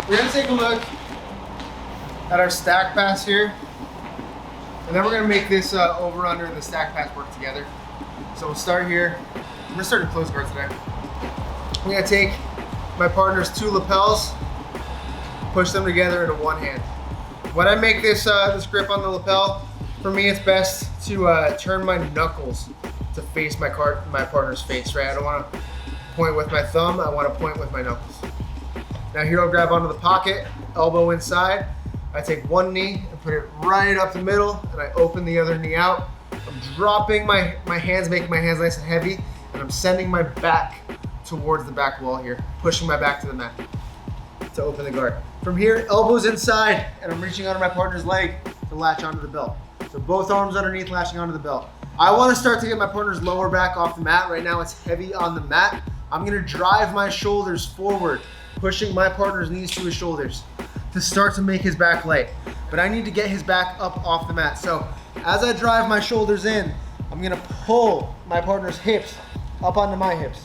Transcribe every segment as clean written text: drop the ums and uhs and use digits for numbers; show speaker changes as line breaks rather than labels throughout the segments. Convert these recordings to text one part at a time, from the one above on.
We're gonna take a look at our stack pass here. And then we're gonna make this over under and the stack pass work together. So we'll start here. We're gonna start in close guard today. I'm gonna take my partner's 2 lapels, push them together into one hand. When I make this grip on the lapel, for me it's best to turn my knuckles to face my partner's face, right? I don't wanna point with my thumb, I wanna point with my knuckles. Now here I'll grab onto the pocket, elbow inside. I take one knee and put it right up the middle, and I open the other knee out. I'm dropping my hands, making my hands nice and heavy, and I'm sending my back towards the back wall here, pushing my back to the mat to open the guard. From here, elbows inside, and I'm reaching under my partner's leg to latch onto the belt. So both arms underneath, latching onto the belt. I want to start to get my partner's lower back off the mat. Right now it's heavy on the mat. I'm gonna drive my shoulders forward, pushing my partner's knees to his shoulders to start to make his back lay. But I need to get his back up off the mat. So as I drive my shoulders in, I'm gonna pull my partner's hips up onto my hips.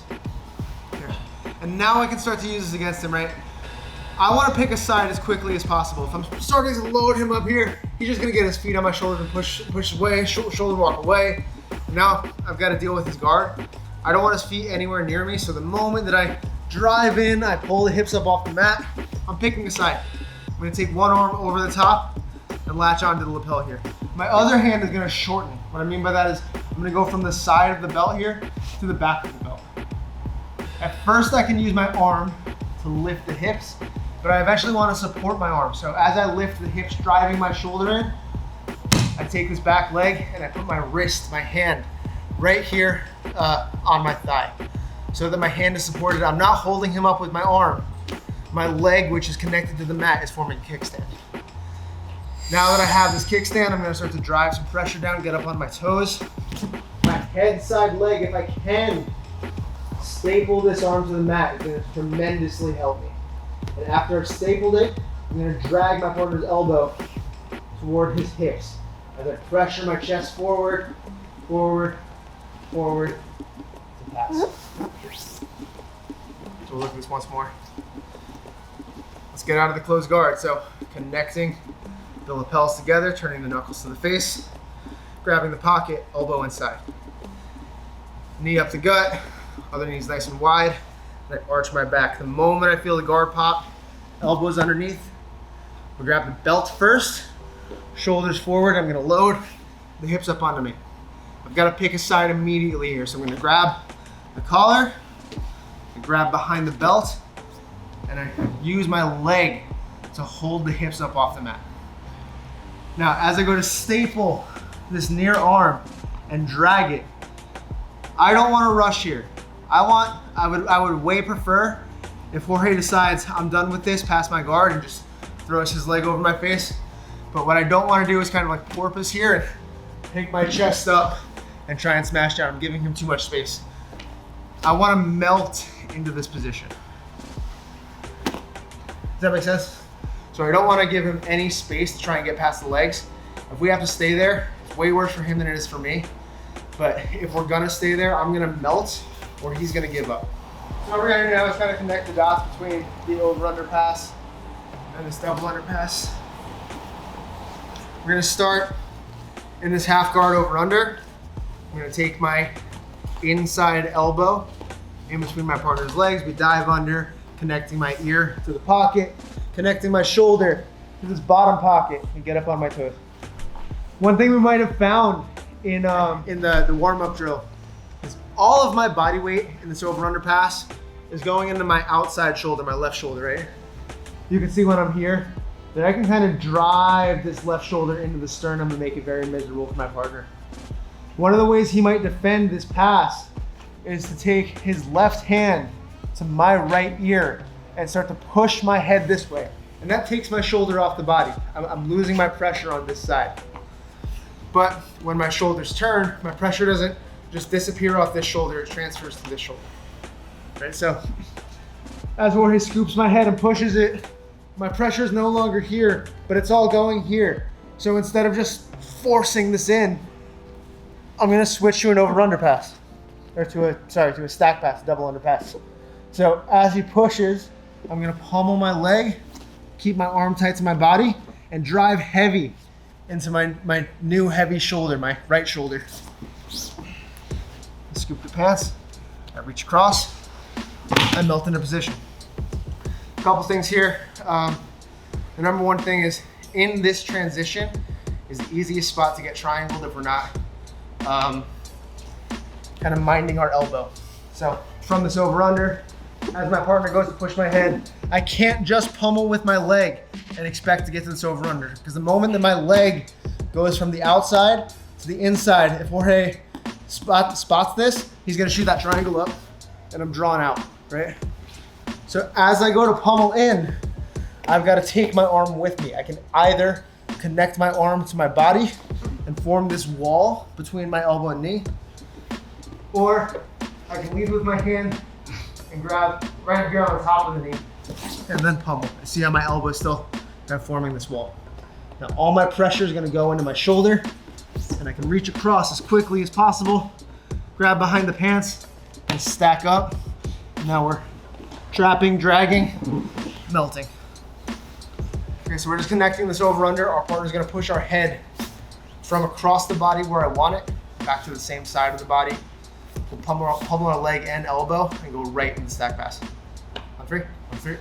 Here. And now I can start to use this against him, right? I wanna pick a side as quickly as possible. If I'm starting to load him up here, he's just gonna get his feet on my shoulders and push away, shoulder walk away. Now I've gotta deal with his guard. I don't want his feet anywhere near me, so the moment that I drive in, I pull the hips up off the mat, I'm picking a side. I'm gonna take one arm over the top and latch onto the lapel here. My other hand is gonna shorten. What I mean by that is I'm gonna go from the side of the belt here to the back of the belt. At first I can use my arm to lift the hips, but I eventually wanna support my arm. So as I lift the hips, driving my shoulder in, I take this back leg and I put my wrist, my hand, right here on my thigh, so that my hand is supported. I'm not holding him up with my arm. My leg, which is connected to the mat, is forming a kickstand. Now that I have this kickstand, I'm gonna start to drive some pressure down, get up on my toes. My head side leg, if I can, staple this arm to the mat, it's gonna tremendously help me. And after I've stapled it, I'm gonna drag my partner's elbow toward his hips. As I pressure my chest forward, forward, forward, to pass. So we'll look at this once more. Let's get out of the closed guard. So connecting the lapels together, turning the knuckles to the face, grabbing the pocket, elbow inside. Knee up the gut, other knee's nice and wide, and I arch my back. The moment I feel the guard pop, elbows underneath. We grab the belt first, shoulders forward. I'm gonna load the hips up onto me. I've gotta pick a side immediately here. So I'm gonna grab the collar, and grab behind the belt, and I use my leg to hold the hips up off the mat. Now, as I go to staple this near arm and drag it, I don't want to rush here. I would way prefer if Jorge decides I'm done with this, pass my guard, and just throws his leg over my face. But what I don't want to do is kind of like porpoise here and take my chest up and try and smash down. I'm giving him too much space. I want to melt into this position. Does that make sense? So I don't want to give him any space to try and get past the legs. If we have to stay there, it's way worse for him than it is for me. But if we're gonna stay there, I'm gonna melt or he's gonna give up. So what we're gonna do now is kind of connect the dots between the over-under pass and this double-under pass. We're gonna start in this half guard over-under. I'm gonna take my inside elbow in between my partner's legs. We dive under, connecting my ear to the pocket, connecting my shoulder to this bottom pocket, and get up on my toes. One thing we might have found in the warm-up drill is all of my body weight in this over-under pass is going into my outside shoulder, my left shoulder, right? You can see when I'm here that I can kind of drive this left shoulder into the sternum and make it very miserable for my partner. One of the ways he might defend this pass is to take his left hand to my right ear and start to push my head this way. And that takes my shoulder off the body. I'm losing my pressure on this side. But when my shoulders turn, my pressure doesn't just disappear off this shoulder, it transfers to this shoulder. Right, so as Jorge scoops my head and pushes it, my pressure is no longer here, but it's all going here. So instead of just forcing this in, I'm gonna switch to an over-under pass, or to a stack pass, double under pass. So as he pushes, I'm gonna pummel my leg keep my arm tight to my body, and drive heavy into my new heavy shoulder, my right shoulder. Scoop the pants, I reach across, I melt into position. A couple things here. The number one thing is, in this transition is the easiest spot to get triangled if we're not kind of minding our elbow. So from this over under, as my partner goes to push my head, I can't just pummel with my leg and expect to get to this over under, because the moment that my leg goes from the outside to the inside, if Jorge spots this, he's gonna shoot that triangle up and I'm drawn out, right? So as I go to pummel in, I've got to take my arm with me. I can either connect my arm to my body and form this wall between my elbow and knee, or I can lead with my hand and grab right here on the top of the knee and then pummel. See how my elbow is still kind of forming this wall. Now all my pressure is going to go into my shoulder, and I can reach across as quickly as possible, grab behind the pants and stack up. Now we're trapping, dragging, melting. Okay, so we're just connecting this over under. Our partner's gonna push our head from across the body where I want it, back to the same side of the body. We'll pummel our leg and elbow and go right into the stack pass. On three, 1, 3.